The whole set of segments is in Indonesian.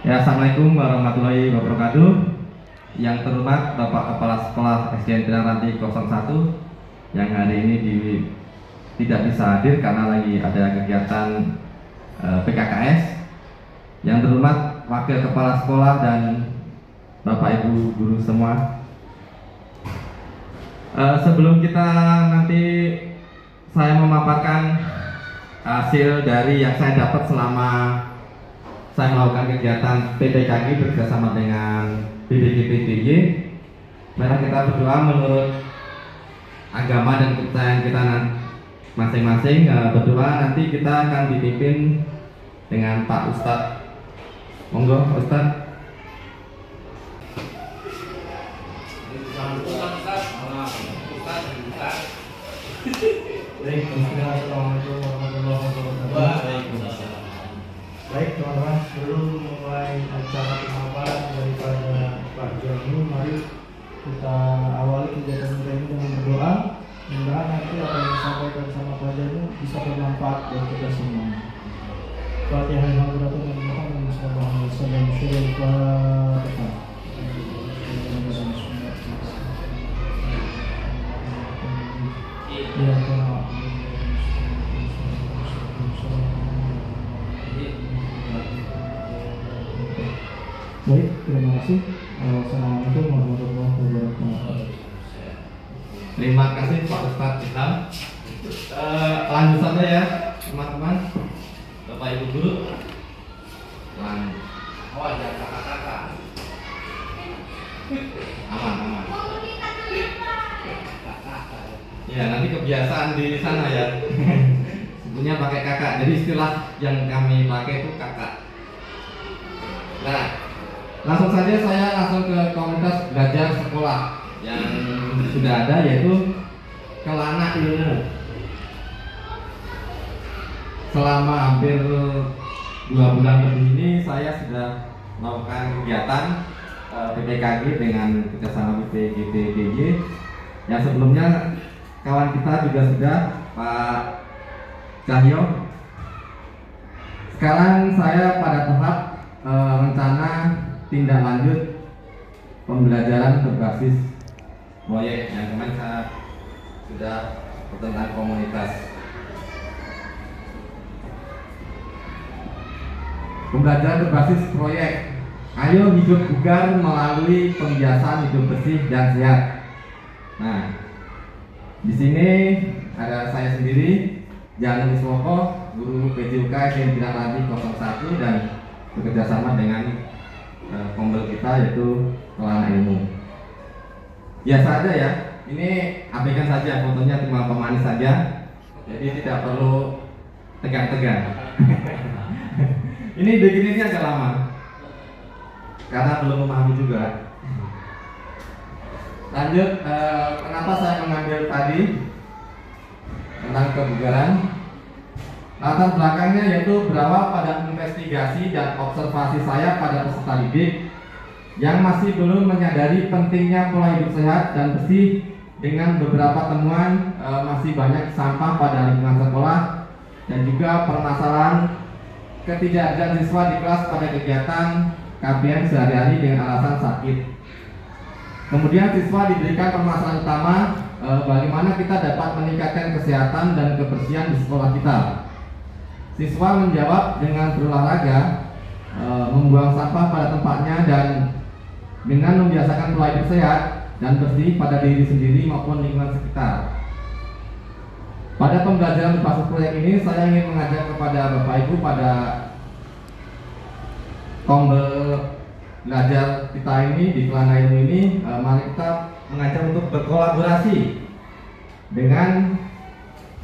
Ya, Assalamualaikum warahmatullahi wabarakatuh. Yang terhormat Bapak Kepala Sekolah SDN Ranti 01 yang hari ini tidak bisa hadir karena lagi ada kegiatan PKKS. Yang terhormat Wakil Kepala Sekolah dan Bapak Ibu guru semua. Sebelum kita nanti saya memaparkan hasil dari yang saya dapat selama saya melakukan kegiatan PPKG bersama dengan BPGPDY. Mari kita berdoa menurut agama dan kepercayaan kita masing-masing. Berdoa nanti kita akan dipimpin dengan Pak Ustadz. Monggo Ustadz. Baik, Assalamualaikum warahmatullahi wabarakatuh. Baik teman-teman, sebelum memulai acara pemaparan daripada Pak Janu, mari kita awali kegiatan kita ini dengan berdoa. Mudah-mudahan nanti apa yang disampaikan sama Pak Janu bisa bermanfaat buat kita semua. Fatihah Alhamdulillah Muhammad sallallahu alaihi wasallam. Fatihah. Ya, baik, terima kasih. Assalamualaikum warahmatullahi wabarakatuh. Terima kasih Pak Ustadz Islam. Lanjut saja ya teman-teman, Bapak Ibu guru. Awas jangan kakak-kakak. Aman. Ya, nanti kebiasaan di sana ya. Sebetulnya pakai kakak. Jadi istilah yang kami pakai itu kakak. Nah, langsung saja saya langsung ke komunitas belajar sekolah yang sudah ada, yaitu Kelana Ilmu. Selama hampir 2 bulan lebih ini saya sudah melakukan kegiatan PPKG dengan kerjasama BPGPDY. Yang sebelumnya kawan kita juga sudah, Pak Cahyo. Sekarang saya pada tahap rencana tindak lanjut pembelajaran berbasis proyek yang kemarin saya sudah tentang komunitas. Pembelajaran berbasis proyek. Ayo hidup bugar melalui pembiasaan hidup bersih dan sehat. Nah, di sini ada saya sendiri, Janu Iswoko, guru PJUK SDN Ranti 01 dan bekerjasama dengan kombel kita yaitu Kelana Ilmu. Biasa aja ya, ini abaikan saja fotonya, cuma pemanis saja, jadi tidak perlu tegang-tegang. Ini begininya agak lama karena belum memahami juga. Lanjut, kenapa saya mengambil tadi tentang kebugaran? Latar belakangnya yaitu berawal pada investigasi dan observasi saya pada peserta didik yang masih belum menyadari pentingnya pola hidup sehat dan bersih. Dengan beberapa temuan, masih banyak sampah pada lingkungan sekolah dan juga permasalahan ketidakadilan siswa di kelas pada kegiatan KBM sehari-hari dengan alasan sakit. Kemudian siswa diberikan permasalahan utama, bagaimana kita dapat meningkatkan kesehatan dan kebersihan di sekolah kita. Siswa menjawab dengan berolahraga, membuang sampah pada tempatnya, dan dengan membiasakan pola hidup sehat dan bersih pada diri sendiri maupun lingkungan sekitar. Pada pembelajaran berbasis proyek ini, saya ingin mengajak kepada Bapak Ibu pada kombel belajar kita ini di Kelana Ilmu ini, mari kita mengajak untuk berkolaborasi dengan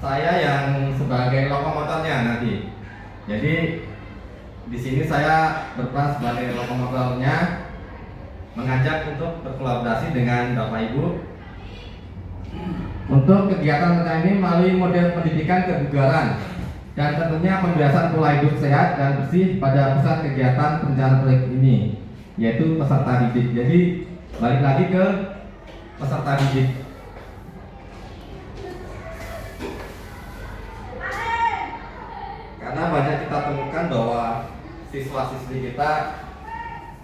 saya yang sebagai lokomotornya nanti. Jadi di sini saya berperan sebagai lokomotornya, mengajak untuk berkolaborasi dengan Bapak Ibu untuk kegiatan kita ini melalui model pendidikan kebugaran dan tentunya pembiasaan pola hidup sehat dan bersih pada pusat kegiatan perencanaan proyek ini, yaitu peserta didik. Jadi balik lagi ke peserta didik. Karena banyak kita temukan bahwa siswa-siswi kita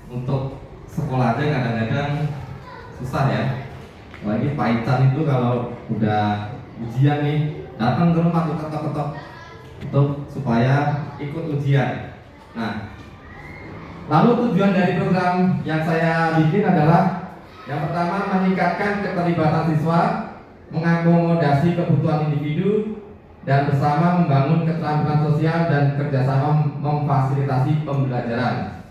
untuk sekolah aja kadang-kadang susah ya. Apalagi Pak Ican itu kalau udah ujian nih datang ke rumah tuh ketok-ketok untuk supaya ikut ujian. Nah, lalu tujuan dari program yang saya bikin adalah yang pertama meningkatkan keterlibatan siswa, mengakomodasi kebutuhan individu, dan bersama membangun keterampilan sosial dan kerjasama memfasilitasi pembelajaran.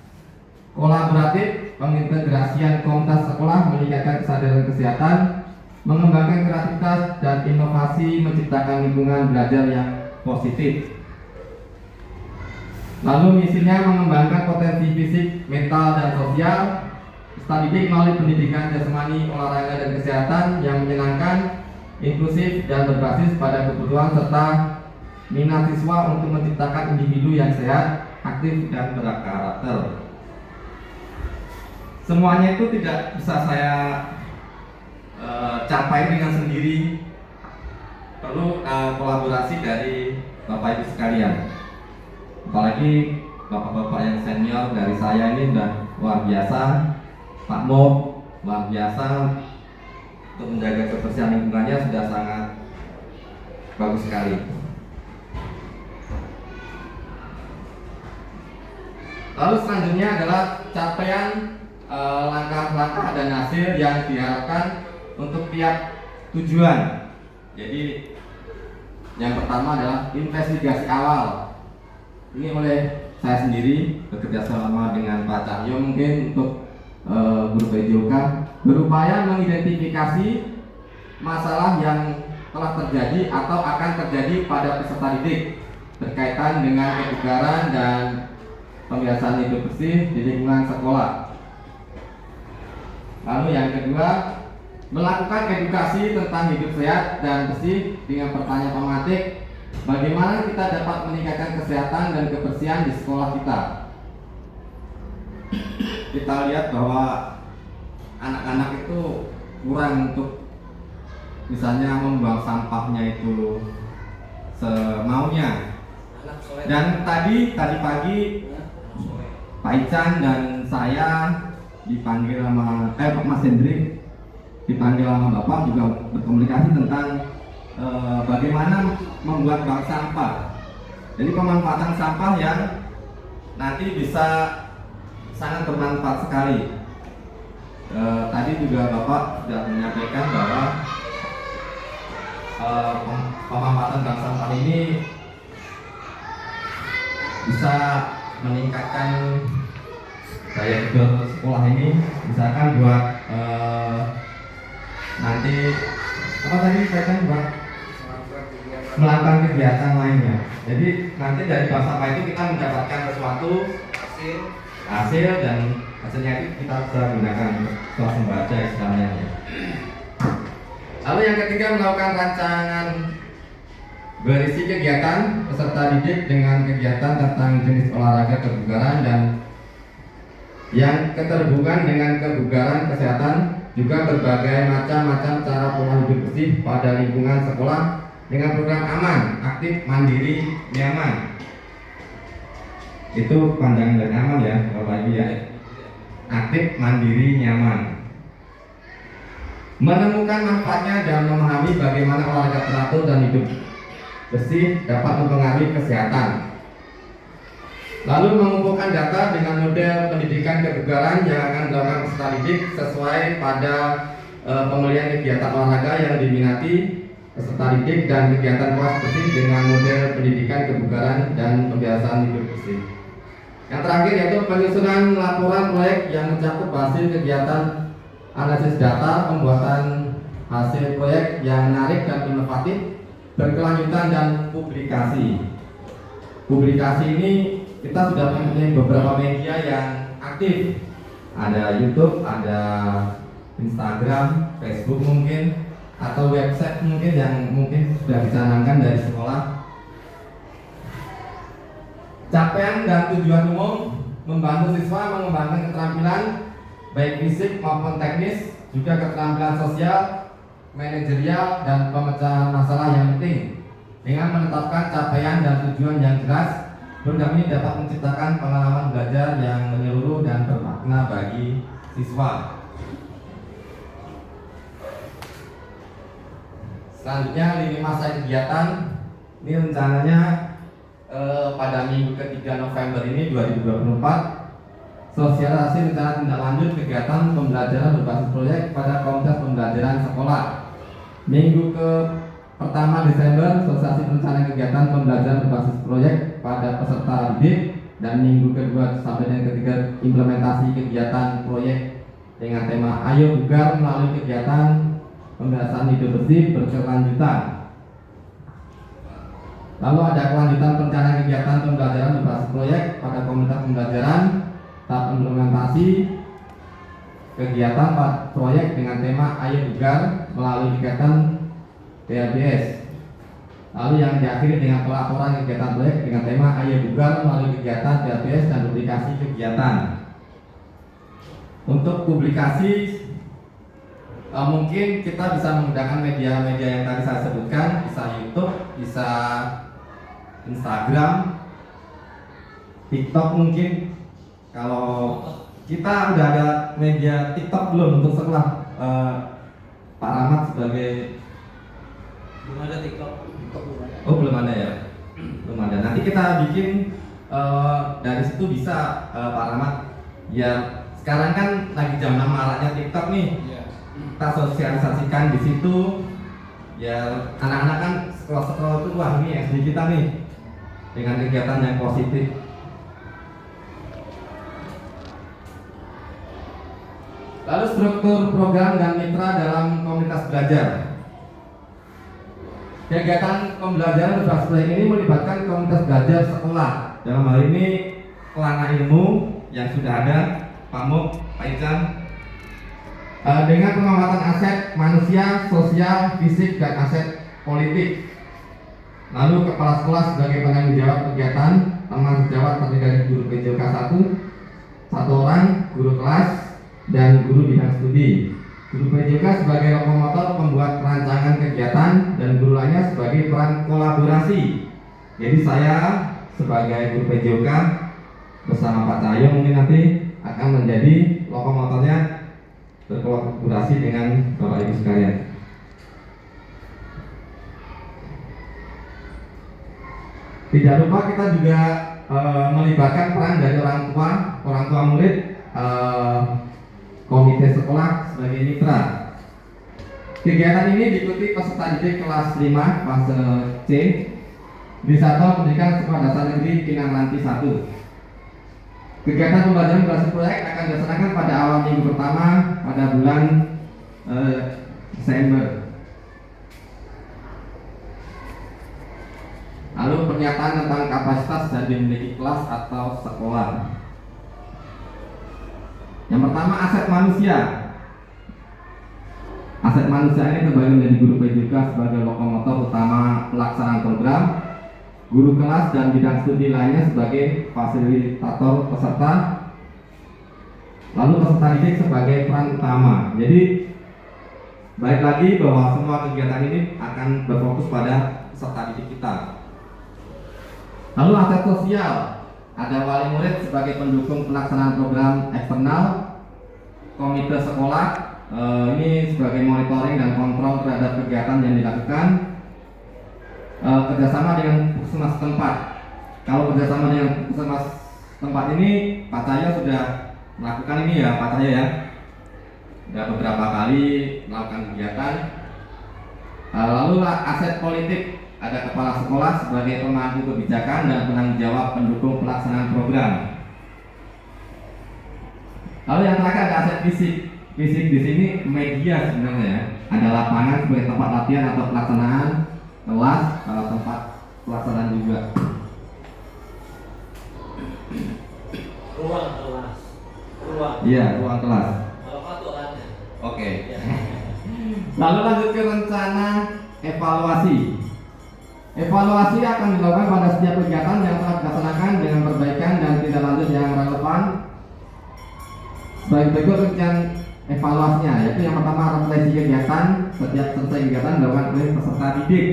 Kolaboratif, pengintegrasian komunitas sekolah meningkatkan kesadaran kesehatan, mengembangkan kreativitas dan inovasi, menciptakan lingkungan belajar yang positif. Lalu misinya mengembangkan potensi fisik, mental, dan sosial, peserta didik melalui pendidikan jasmani, olahraga, dan kesehatan yang menyenangkan, inklusif, dan berbasis pada kebutuhan serta minat siswa untuk menciptakan individu yang sehat, aktif, dan berkarakter. Semuanya itu tidak bisa saya capai dengan sendiri, perlu kolaborasi dari Bapak Ibu sekalian. Apalagi bapak-bapak yang senior dari saya ini udah luar biasa. Pak Mob luar biasa untuk menjaga kebersihan lingkungannya, sudah sangat bagus sekali. Lalu selanjutnya adalah capaian langkah-langkah dan hasil yang diharapkan untuk tiap tujuan. Jadi yang pertama adalah investigasi awal. Ini oleh saya sendiri bekerja sama dengan Pak Cahyo mungkin untuk Guru PJOK berupaya mengidentifikasi masalah yang telah terjadi atau akan terjadi pada peserta didik berkaitan dengan kebugaran dan pembiasaan hidup bersih di lingkungan sekolah. Lalu yang kedua, melakukan edukasi tentang hidup sehat dan bersih dengan pertanyaan pematik, bagaimana kita dapat meningkatkan kesehatan dan kebersihan di sekolah kita. Kita lihat bahwa anak-anak itu kurang untuk misalnya membuang sampahnya itu semaunya. Dan tadi pagi Pak Ican dan saya dipanggil sama Pak Mas Hendrik dipanggil sama Bapak juga berkomunikasi tentang bagaimana membuat bank sampah. Jadi pemanfaatan sampah yang nanti bisa sangat bermanfaat sekali. Tadi juga Bapak sudah menyampaikan bahwa pemanfaatan bank sampah ini bisa meningkatkan daya gedor sekolah ini, misalkan buat nanti apa tadi dikatakan buat melakukan kegiatan lainnya. Jadi nanti dari bank sampah itu kita mendapatkan sesuatu hasil dan hasilnya itu kita bisa gunakan swasembada istilahnya. Lalu yang ketiga, melakukan rancangan berisi kegiatan peserta didik dengan kegiatan tentang jenis olahraga kebugaran dan yang keterhubungan dengan kebugaran kesehatan, juga berbagai macam cara pola hidup bersih pada lingkungan sekolah dengan program aman, aktif, mandiri, nyaman. Itu pandangan dari aman ya, kalau lagi ya. Aktif, mandiri, nyaman. Menemukan manfaatnya dan memahami bagaimana olahraga teratur dan hidup bersih dapat mempengaruhi kesehatan. Lalu mengumpulkan data dengan model pendidikan kebugaran yang akan dilakukan peserta didik sesuai pada pemilihan kegiatan olahraga yang diminati peserta didik dan kegiatan kelas bersih dengan model pendidikan kebugaran dan pembiasaan hidup bersih. Yang terakhir yaitu penyusunan laporan proyek yang mencakup hasil kegiatan analisis data, pembuatan hasil proyek yang menarik dan inovatif, berkelanjutan, dan publikasi. Publikasi ini kita sudah mempunyai beberapa media yang aktif. Ada YouTube, ada Instagram, Facebook mungkin, atau website mungkin yang mungkin sudah dicanangkan dari sekolah. Capaian dan tujuan umum membantu siswa mengembangkan keterampilan baik fisik maupun teknis, juga keterampilan sosial, manajerial, dan pemecahan masalah yang penting dengan menetapkan capaian dan tujuan yang jelas Program ini dapat menciptakan pengalaman belajar yang menyeluruh dan bermakna bagi siswa. Selanjutnya lini masa kegiatan ini rencananya pada minggu ketiga November ini 2024 sosialisasi rencana tindak lanjut kegiatan pembelajaran berbasis proyek pada komunitas pembelajaran sekolah. Minggu ke pertama Desember sosialisasi rencana kegiatan pembelajaran berbasis proyek pada peserta didik, dan minggu kedua sampai dengan ketiga implementasi kegiatan proyek dengan tema Ayo Bugar melalui kegiatan pembahasan hidup bersih berkelanjutan. Lalu ada kelanjutan perencanaan kegiatan pembelajaran berbasis proyek pada komunitas pembelajaran, tahap implementasi kegiatan proyek dengan tema Ayo Bugar melalui kegiatan PLBS. Lalu yang diakhiri dengan pelaporan kegiatan proyek dengan tema Ayo Bugar melalui kegiatan PLBS dan publikasi kegiatan. Untuk publikasi mungkin kita bisa menggunakan media-media yang tadi saya sebutkan, bisa YouTube, bisa Instagram, TikTok mungkin. Kalau kita udah ada media TikTok belum untuk sekolah, Pak Rahmat sebagai belum ada TikTok. Oh belum ada ya, belum ada. Nanti kita bikin dari situ bisa Pak Rahmat. Ya sekarang kan lagi zaman maraknya TikTok nih. Kita sosialisasikan di situ. Ya anak-anak kan sekolah-sekolah itu wah ini SD kita nih dengan kegiatan yang positif. Lalu struktur program dan mitra dalam komunitas belajar. Kegiatan pembelajaran berbasis proyek ini melibatkan komunitas belajar sekolah. Dalam hal ini Kelana Ilmu yang sudah ada, Pak Muk, Pak Ican, dengan pengamatan aset manusia, sosial, fisik, dan aset politik. Lalu kepala sekolah sebagai penanggung jawab kegiatan, teman sejawat terdiri dari guru PJK 1 orang, guru kelas, dan guru bidang studi. Guru PJK sebagai lokomotor pembuat perancangan kegiatan, dan guru lainnya sebagai peran kolaborasi. Jadi saya sebagai guru PJK bersama Pak Cahyo mungkin nanti akan menjadi lokomotornya, berkolaborasi dengan Bapak Ibu sekalian. Tidak lupa kita juga melibatkan peran dari orang tua murid, komite sekolah sebagai mitra. Kegiatan ini diikuti peserta didik kelas 5 fase C di Satuan Pendidikan Sekolah Dasar Negeri Pinang Ranti 1. Kegiatan pembelajaran berbasis proyek akan dilaksanakan pada awal minggu pertama pada bulan Desember. Lalu pernyataan tentang kapasitas dan dimiliki kelas atau sekolah. Yang pertama, aset manusia. Aset manusia ini terbagi menjadi guru PJK sebagai lokomotor utama pelaksanaan program, guru kelas dan bidang studi lainnya sebagai fasilitator peserta, lalu peserta didik sebagai peran utama. Jadi balik lagi bahwa semua kegiatan ini akan berfokus pada peserta didik kita. Lalu aset sosial, ada wali murid sebagai pendukung pelaksanaan program eksternal, komite sekolah ini sebagai monitoring dan kontrol terhadap kegiatan yang dilakukan, kerjasama dengan puskesmas tempat. Kalau kerjasama dengan puskesmas tempat ini Pak Cahyo sudah melakukan ini ya Pak Cahyo ya, sudah beberapa kali melakukan kegiatan. Lalu aset politik, ada kepala sekolah sebagai pemangku kebijakan dan penanggung jawab pendukung pelaksanaan program. Lalu yang terakhir ada aset fisik. Fisik di sini media sebenarnya ya. Ada lapangan sebagai tempat latihan atau pelaksanaan, kelas, tempat pelaksanaan juga. Ruang kelas. Iya, ruang kelas. Kalau aturannya. Oke. Ya. Lalu lanjut ke rencana evaluasi. Evaluasi akan dilakukan pada setiap kegiatan yang telah dilaksanakan dengan perbaikan dan tindak lanjut yang relevan. Sebagai berikut rincian evaluasinya, yaitu yang pertama refleksi kegiatan. Setiap selesai kegiatan dilakukan oleh peserta didik.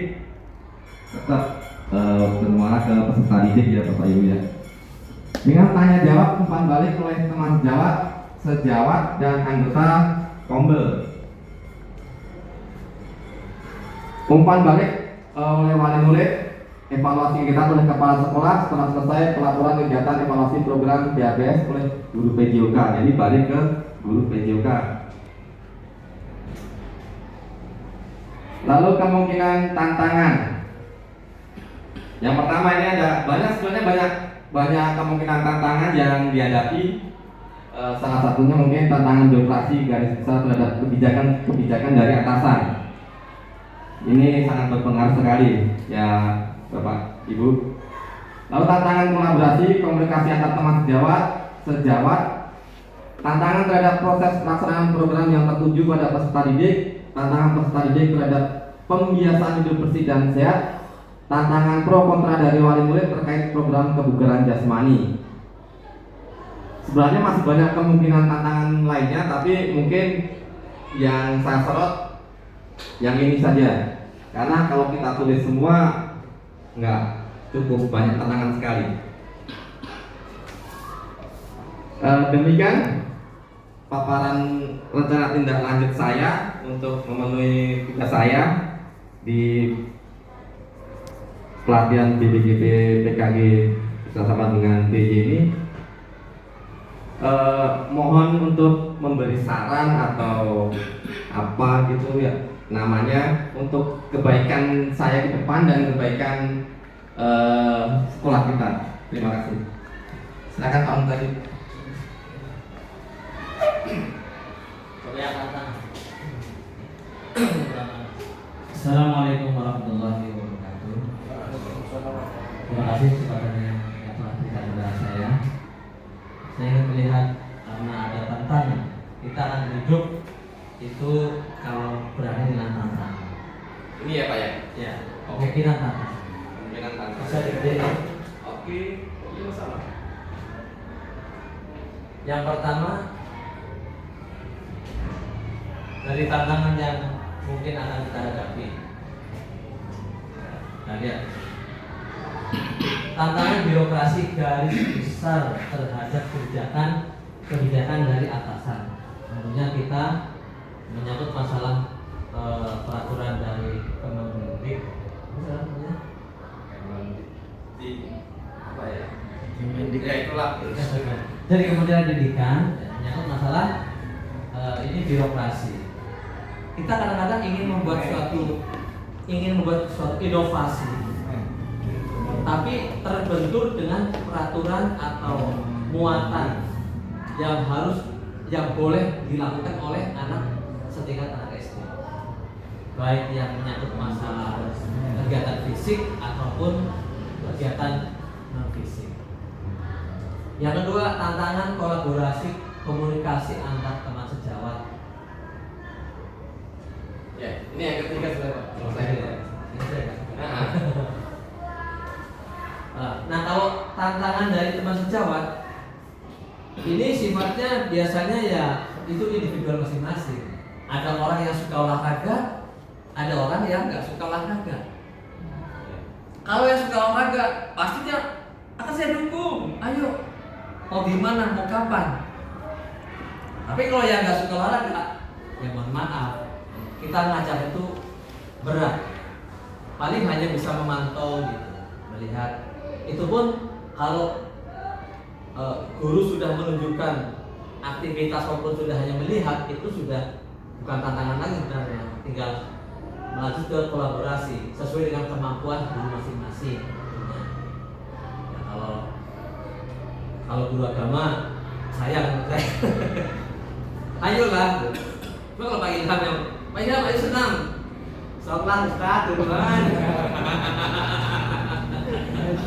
Tetap bermuara ke peserta didik ya Bapak Ibu ya. Dengan tanya jawab umpan balik oleh teman sejawat, sejawat dan anggota Kombel. Umpan balik oleh wali murid, evaluasi kita oleh kepala sekolah setelah selesai pelaporan kegiatan evaluasi program BABS oleh guru PJOK. Jadi balik ke guru PJOK. Lalu kemungkinan tantangan. Yang pertama ini ada sebenarnya banyak kemungkinan tantangan yang dihadapi. Salah satunya mungkin tantangan birokrasi garis besar terhadap kebijakan dari atasan. Ini sangat berpengaruh sekali ya Bapak Ibu. Lalu tantangan kolaborasi komunikasi antar teman sejawat, tantangan terhadap proses pelaksanaan program yang tertuju pada peserta didik, tantangan peserta didik terhadap pembiasaan hidup bersih dan sehat, tantangan pro kontra dari wali murid terkait program kebugaran jasmani. Sebenarnya masih banyak kemungkinan tantangan lainnya, tapi mungkin yang saya sorot yang ini saja. Karena kalau kita tulis semua nggak cukup banyak tantangan sekali. Demikian paparan rencana tindak lanjut saya untuk memenuhi tugas saya di pelatihan BPGP PKG bersama dengan PJ ini. Mohon untuk memberi saran atau apa gitu ya namanya untuk kebaikan saya ke depan dan kebaikan sekolah kita. Terima kasih. Silakan Pak tadi. Assalamualaikum warahmatullahi wabarakatuh. Terima kasih kepada yang telah berikan kepada saya. Saya ingin melihat karena ada tantangan, kita akan hidup itu kalau berani dengan tantangan. Ini ya Pak ya. Ya, kemungkinan tantangan. Kemungkinan tantangan. Bisa dipilih. Oke, iya masalah. Yang pertama dari tantangan yang mungkin akan kita hadapi. Nah, lihat. Tantangan birokrasi garis besar terhadap kebijakan dari atasan. Tentunya kita menyangkut masalah peraturan dari Kemendikbud, apa ya? Ya itulah. Dari Kementerian Pendidikan menyangkut masalah ini birokrasi. Kita kadang-kadang ingin membuat suatu inovasi, tapi terbentur dengan peraturan atau muatan yang boleh dilakukan oleh anak setingkat anak SD, baik yang menyangkut masalah kegiatan fisik ataupun kegiatan non fisik. Yang kedua, tantangan kolaborasi komunikasi antar teman sejawat. Ya, ini yang ketiga sudah Pak. Nah, kalau tantangan dari teman sejawat ini sifatnya biasanya ya itu individual masing-masing. Ada orang yang suka olahraga, ada orang yang nggak suka olahraga. Kalau yang suka olahraga pastinya akan saya dukung. Ayo, mau gimana, mau kapan? Tapi kalau yang nggak suka olahraga, ya mohon maaf, kita ngajar itu berat. Paling hanya bisa memantau gitu, melihat. Itu pun kalau guru sudah menunjukkan aktivitas maupun sudah hanya melihat, itu sudah bukan tantangan lagi sebenarnya. Tinggal melanjut ke kolaborasi sesuai dengan kemampuan guru masing-masing. Ya, kalau guru agama sayang saya. Ayolah. Cuma kalau Pak Ilham yang Pak Ilham ayo senam. Sholat Ustaz duluan.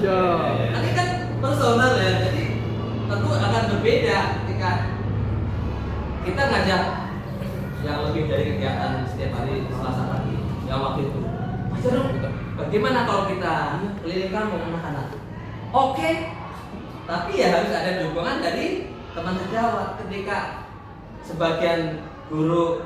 Nanti kan personal ya, jadi tentu akan berbeda ketika kita ngajak yang lebih dari kegiatan setiap hari Selasa pagi. Ya waktu itu, Mas Jarum, bagaimana kalau kita keliling kampung anak-anak? Oke, tapi ya harus ada dukungan dari teman sejawat. Ketika sebagian guru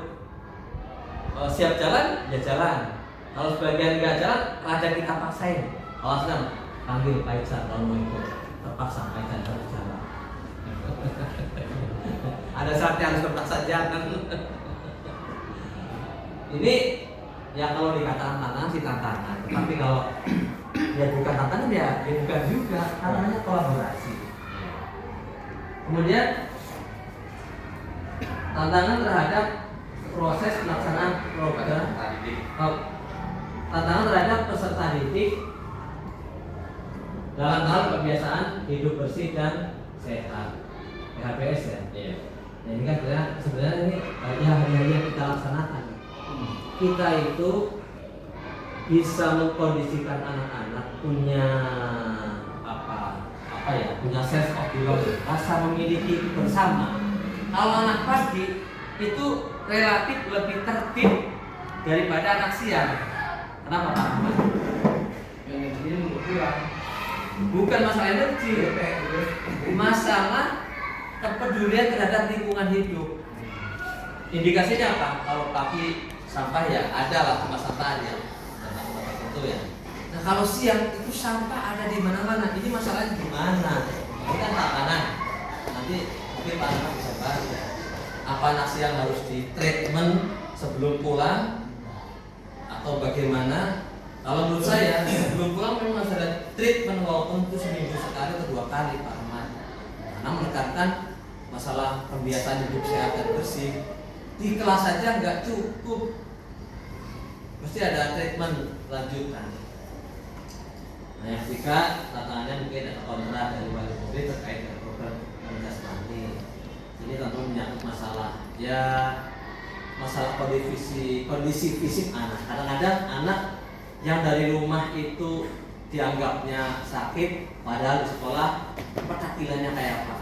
siap jalan, ya jalan. Kalau sebagian nggak jalan, rada kita paksain. Awas kan, panggil Pak Ican kalau mau ikut. Terpaksa Pak Ican harus jalan. Ada saatnya harus terpaksa jalan. Ini ya kalau dikatakan tantangan sih tantangan, tetapi kalau ya bukan tantangan ya bukan juga, namanya kolaborasi. Kemudian tantangan terhadap proses pelaksanaan program, tantangan terhadap peserta didik dalam hal kebiasaan hidup bersih dan sehat, PHBS ya. Iya. Nah, ini kan sebenarnya ini ya hari-hari yang kita laksanakan. Kita itu bisa mengkondisikan anak-anak punya punya sense of belonging, rasa memiliki bersama. Kalau anak pagi itu relatif lebih tertib daripada anak siang. Kenapa Pak Ahmad? Energinya berkurang. Bukan masalah energi, masalah kepedulian terhadap lingkungan hidup. Indikasinya apa? Kalau pagi sampah ya ada lah tempat sampahnya, tempat tertentu ya. Nah kalau siang itu sampah ada di mana-mana. Ini masalahnya gimana? Ini kan tantangan. Nanti mungkin Pak Ahmad bisa bahas ya. Apa anak siang harus di treatment sebelum pulang atau bagaimana? Kalau menurut saya sebelum pulang memang harus ada treatment walaupun itu seminggu sekali atau 2 kali Pak Ahmad. Karena menekankan masalah kebiasaan hidup sehat dan bersih. Di kelas saja nggak cukup, mesti ada treatment lanjutan. Nah yang ketiga tantangannya mungkin ada kontra dari wali murid terkait dengan program jasmani. Ini tentu menyangkut masalah masalah kondisi fisik anak. Kadang-kadang anak yang dari rumah itu dianggapnya sakit, padahal di sekolah penampilannya kayak apa.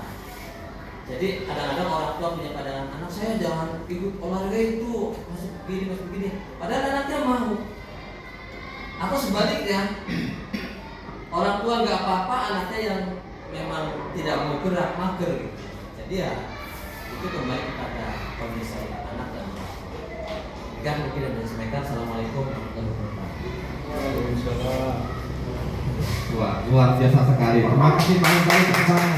Jadi kadang-kadang orang tua punya pandangan anak saya jangan ikut olahraga itu masih begini. Padahal anaknya mau. Atau sebaliknya orang tua nggak apa-apa anaknya yang memang tidak mau gerak mager gitu. Jadi ya itu kembali kepada kondisi anak dan kan mungkin ada yang sampaikan. Assalamualaikum warahmatullahi wabarakatuh. Waalaikumsalam. Wah, luar biasa sekali. Terima kasih paling-paling kesempatan.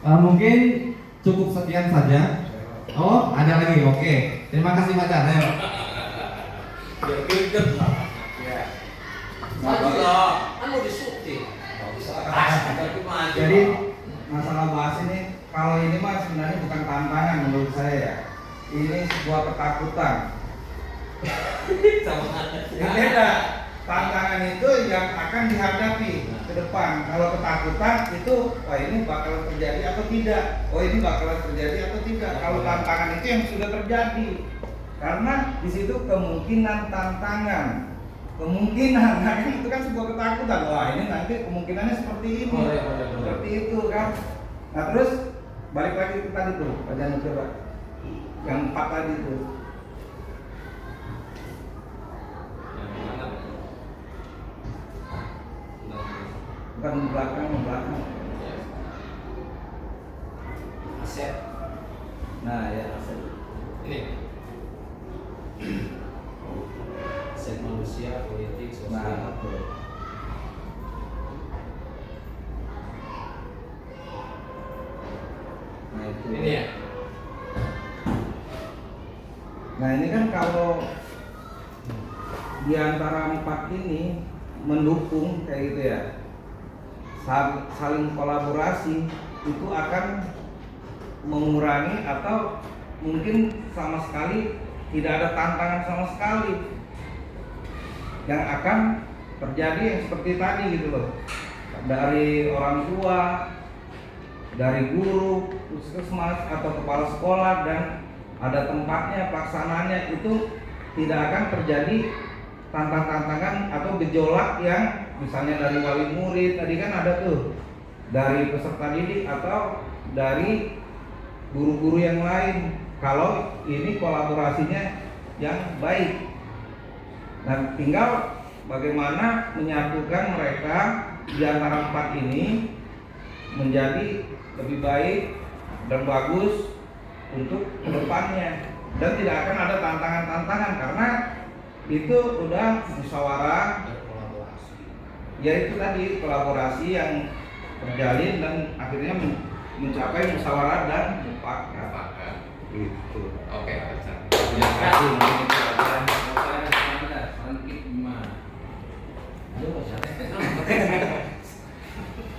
Mungkin cukup sekian saja. Oh, ada lagi. Oke. Terima kasih Pak Chan. Ayo. Biar greget lah. Ya. Maju lah. Kan mau disuntik. Jadi masalah bahas ini, kalau ini mah sebenarnya bukan tantangan menurut saya ya. Ini sebuah ketakutan. Ya beda. Tantangan itu yang akan dihadapi ke depan. Kalau ketakutan itu, wah ini bakalan terjadi atau tidak. Oh ini bakalan terjadi atau tidak. Kalau tantangan itu yang sudah terjadi. Karena di situ kemungkinan tantangan. Kemungkinan, nah itu kan sebuah ketakutan. Wah ini nanti kemungkinannya seperti ini. Seperti itu kan. Nah terus balik lagi ke tadi tuh, Pak Janu coba. Yang 4 tadi tuh. Bukan belakang. Aset. Nah ya aset. Ini. Aset manusia, politik, sosial. Nah betul. Nah itu. Ini ya. Nah ini kan kalau di antara 4 ini mendukung kayak gitu ya, saling kolaborasi itu akan mengurangi atau mungkin sama sekali tidak ada tantangan sama sekali yang akan terjadi yang seperti tadi gitu loh, dari orang tua, dari guru, puskesmas atau kepala sekolah, dan ada tempatnya pelaksanaannya, itu tidak akan terjadi tantangan atau gejolak yang misalnya dari wali murid tadi kan ada tuh, dari peserta didik atau dari guru-guru yang lain, kalau ini kolaborasinya yang baik. Dan tinggal bagaimana menyatukan mereka di antara 4 ini menjadi lebih baik dan bagus untuk kedepannya, dan tidak akan ada tantangan-tantangan karena itu udah musyawarah, yaitu tadi kolaborasi yang terjalin dan akhirnya mencapai musyawarah dan mufakat. Gitu. Oke, Terima kasih. Mungkin itu aja.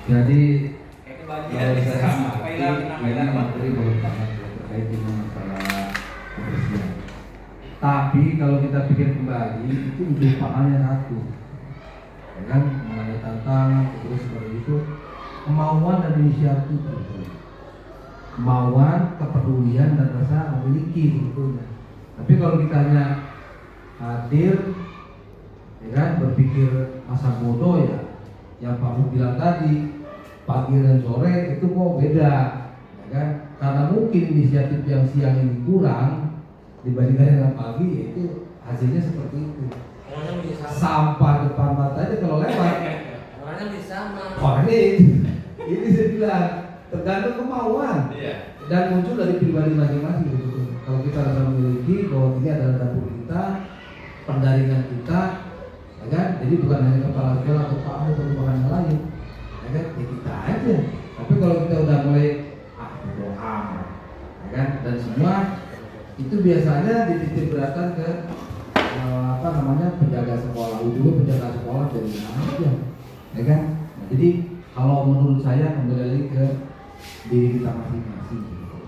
Jadi Kebahagiaan kalau saya sama. ini materi belum sangat terkait dengan masalah kebersihan. Tapi kalau kita pikir kembali itu merupakannya satu, ya kan, mengenai tantangan terus seperti itu, kemauan dan inisiatif itu, kemauan, kepedulian dan rasa memiliki sebetulnya. Tapi kalau kita hanya hadir, ya kan, berpikir masa bodoh ya, yang Pak Bu bilang tadi, pagi dan sore itu kok beda, ya kan? Karena mungkin inisiatif yang siang ini kurang dibandingkan dengan pagi, yaitu hasilnya seperti itu. Orangnya mesti sama. Sampah depan mata aja kalau lewat, Orangnya mesti sama. orangnya ini saya bilang tergantung kemauan Iya. dan muncul dari pribadi masing-masing gitu. Kalau kita rasa memiliki bahwa ini adalah dapur kita, pendaringan kita, ya kan? Jadi bukan hanya kepala sekolah atau Pak atau perubahan yang lain, ya kan? Ya kita aja. Tapi kalau kita udah mulai doa, ya kan? Dan semua itu biasanya dititip beratkan ke penjaga sekolah, ujungnya penjaga sekolah dari mana aja, ya kan? Nah, jadi kalau menurut saya kembali lagi ke diri kita masing-masing, gitu.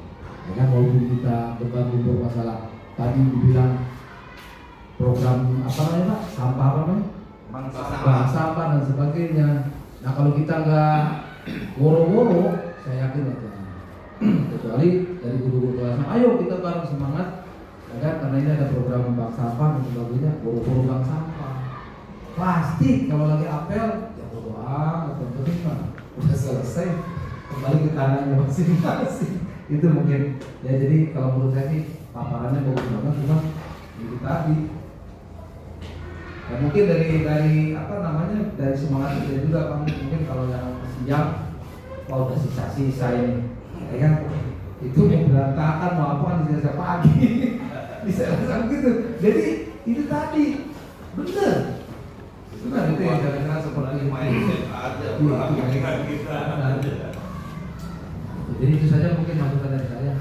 Ya kan, walaupun kita berbagai masalah tadi dibilang program apa namanya Pak, sampah apa namanya, bank sampah dan sebagainya. Nah kalau kita nggak woro-woro, saya yakin aja. Kecuali dari guru-guru kelas, ayo kita bareng semangat, ya kan? Karena ini ada program bank sampah dan sebagainya, woro-woro bank sampah. Pasti kalau lagi apel, ya bodo amat, penting mah udah selesai, kembali ke kanannya masing-masing. Itu mungkin ya, jadi kalau menurut saya sih paparannya bagus banget, cuma itu tadi. Ya mungkin dari apa namanya, dari semangat kita juga Pak, mungkin kalau yang siang mau udah sisa-sisa ini, ya kan, itu berantakan mau apa di sisa pagi, bisa begitu. Jadi itu tadi bener. Benar itu yang kadang-kadang seperti mindset ada, pikiran kita ada. Jadi itu saja mungkin masukan dari saya,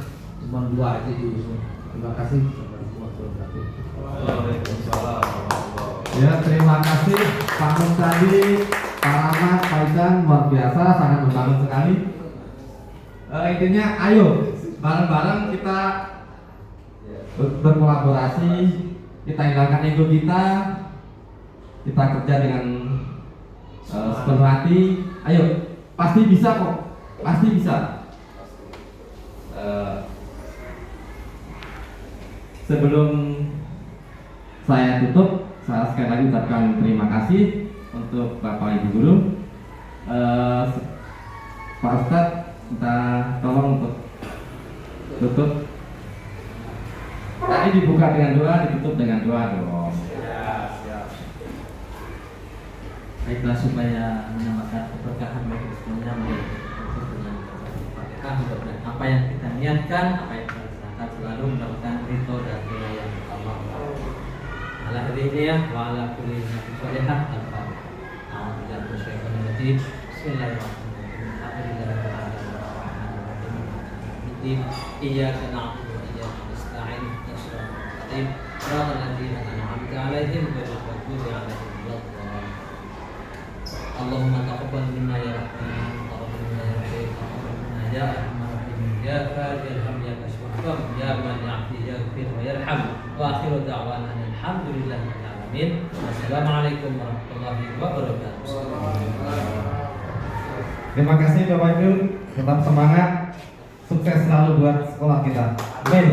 cuma 2 aja diusul. Terima kasih. Waalaikumsalam. Ya, terima kasih Pak Mun tadi, Pak Rahmat, Pak Ican, luar biasa, sangat membangun sekali. Intinya, ayo bareng-bareng kita berkolaborasi, kita hilangkan ego kita kerja dengan sepenuh hati. Ayo, pasti bisa kok, pasti bisa. Sebelum saya tutup, saya sekali lagi ucapkan terima kasih untuk Bapak Ibu Guru. Pak Ustadz, kita tolong untuk tutup. Tadi dibuka dengan doa, ditutup dengan doa dong. Baiklah, supaya menambahkan keberkahan bagi semuanya, dengan Fatihah, mudah-mudahan apa yang kita niatkan, apa yang kita laksanakan selalu mendapatkan ridho dan wilayah Allah. Ala hadhihi wa ala kulli nafsin salihah. Al-Fatihah. A'udzu billahi Bismillahirrahmanirrahim. Alhamdulillahirabbil alamin. Iyyaka na'budu wa iyyaka nasta'in. Shiratal ladzina an'amta 'alaihim ghairil maghdubi 'alaihim waladdallin. Allahumma taqabbal minna ya Rahman, taqabbal minna ya Rahim, taqabbal minna ya Arhamar Rahimin, ya Fadil Ham, ya Kashful Kam, ya Man Ya'fi, Yaghfir wa Yarham. Wa akhiru da'wana alhamdulillahirabbil alamin. Wassalamualaikum warahmatullahi wabarakatuh. Terima kasih Bapak Ibu, tetap semangat, sukses selalu buat sekolah kita. Amin.